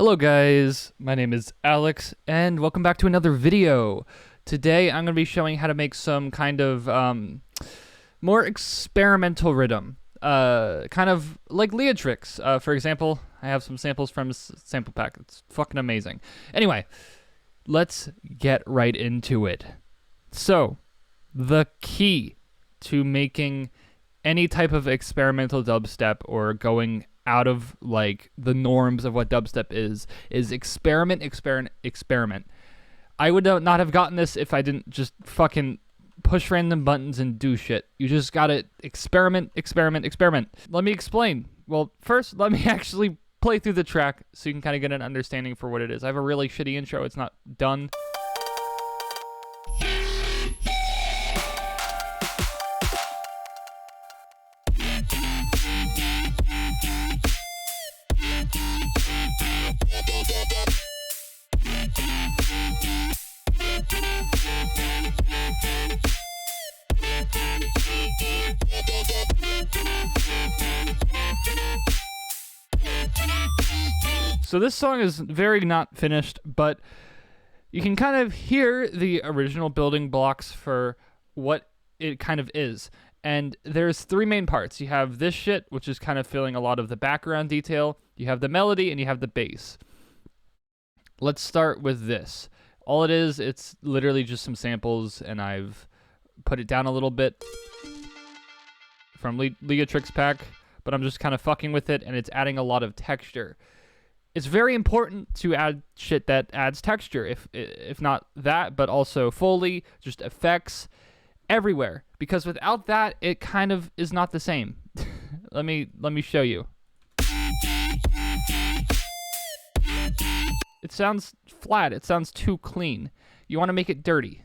Hello guys, my name is Alex and welcome back to another video. Today I'm going to be showing how to make some kind of more experimental RIDDIM. Kind of like Leotrix. For example, I have some samples from his sample pack. It's fucking amazing. Anyway, let's get right into it. So, the key to making any type of experimental dubstep or going out of like the norms of what dubstep is experiment. I would not have gotten this if I didn't just fucking push random buttons and do shit. You just gotta experiment. Let me explain. Well, first, let me actually play through the track so you can kind of get an understanding for what it is. I have a really shitty intro. It's not done. So this song is very not finished, but you can kind of hear the original building blocks for what it kind of is. And there's three main parts. You have this shit, which is kind of filling a lot of the background detail. You have the melody, and you have the bass. Let's start with this. All it is, it's literally just some samples, and I've put it down a little bit from Leotrix pack, but I'm just kind of fucking with it, and it's adding a lot of texture. It's very important to add shit that adds texture, if not that, but also Foley, just effects, everywhere. Because without that, it kind of is not the same. Let me show you. It sounds flat. It sounds too clean. You want to make it dirty.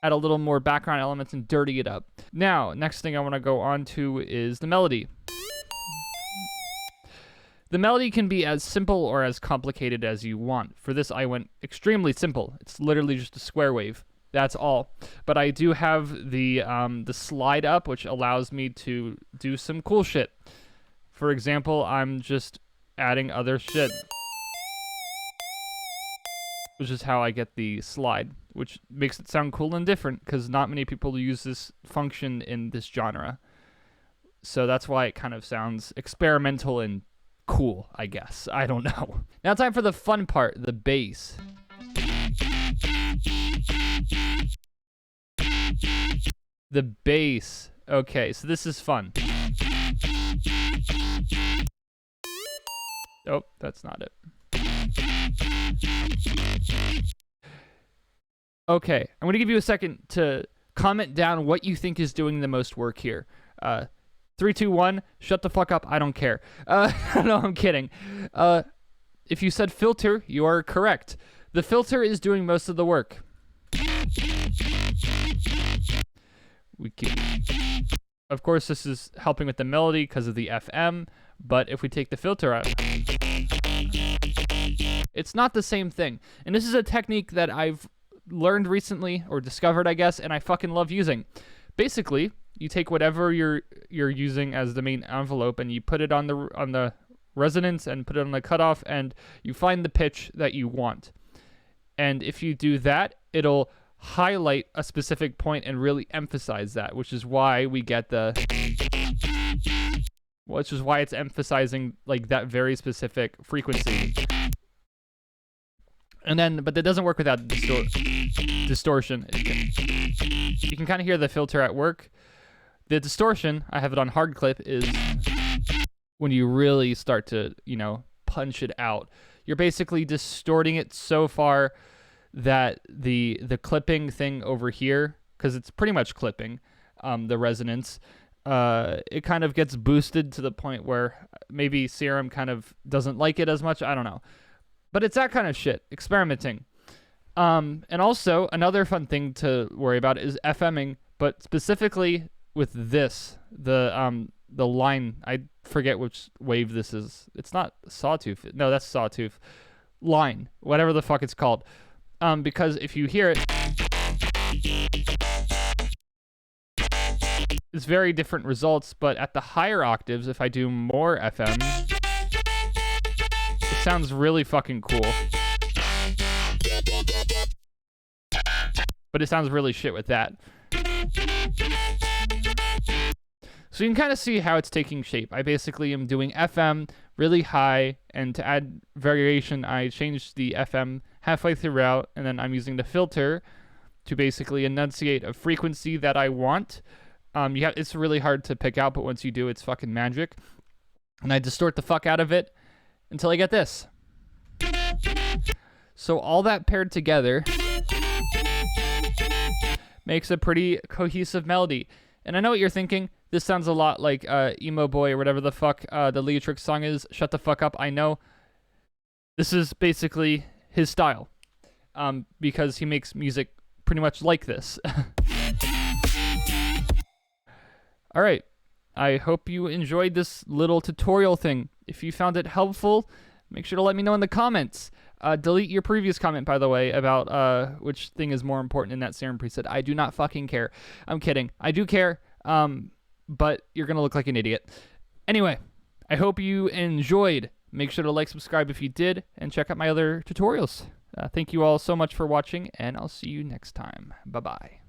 Add a little more background elements and dirty it up. Now, next thing I want to go on to is the melody. The melody can be as simple or as complicated as you want. For this, I went extremely simple. It's literally just a square wave. That's all. But I do have the slide up, which allows me to do some cool shit. For example, I'm just adding other shit, which is how I get the slide, which makes it sound cool and different because not many people use this function in this genre. So that's why it kind of sounds experimental and cool, I guess. I don't know. Now time for the fun part, the bass. The bass. Okay, so this is fun. Oh, that's not it. Okay, I'm going to give you a second to comment down what you think is doing the most work here. 3, 2, 1, shut the fuck up, I don't care. No, I'm kidding. If you said filter, you are correct. The filter is doing most of the work. Of course, this is helping with the melody because of the FM, but if we take the filter out, it's not the same thing. And this is a technique that I've learned recently, or discovered, I guess, and I fucking love using. Basically, you take whatever you're using as the main envelope and you put it on the resonance and put it on the cutoff, and you find the pitch that you want. And if you do that, it'll highlight a specific point and really emphasize that, which is why we get which is why it's emphasizing like that very specific frequency. And then, but that doesn't work without distortion. You can kind of hear the filter at work. The distortion, I have it on hard clip, is when you really start to, punch it out. You're basically distorting it so far that the clipping thing over here, because it's pretty much clipping, the resonance, it kind of gets boosted to the point where maybe Serum kind of doesn't like it as much. I don't know. But it's that kind of shit, experimenting. And also, another fun thing to worry about is FMing, but specifically with this, the line, I forget which wave this is. It's not Sawtooth. No, that's Sawtooth. Line, whatever the fuck it's called. Because if you hear it, it's very different results, but at the higher octaves, if I do more FM, sounds really fucking cool. But it sounds really shit with that. So you can kind of see how it's taking shape. I basically am doing FM really high, and to add variation, I changed the FM halfway throughout, and then I'm using the filter to basically enunciate a frequency that I want. It's really hard to pick out, but once you do, it's fucking magic. And I distort the fuck out of it until I get this. So all that paired together makes a pretty cohesive melody. And I know what you're thinking. This sounds a lot like Emo Boy or whatever the fuck the Leotrix song is. Shut the fuck up. I know. This is basically his style. Because he makes music pretty much like this. All right. I hope you enjoyed this little tutorial thing. If you found it helpful, make sure to let me know in the comments. Delete your previous comment, by the way, about which thing is more important in that serum preset. I do not fucking care. I'm kidding. I do care, but you're going to look like an idiot. Anyway, I hope you enjoyed. Make sure to like, subscribe if you did, and check out my other tutorials. Thank you all so much for watching, and I'll see you next time. Bye-bye.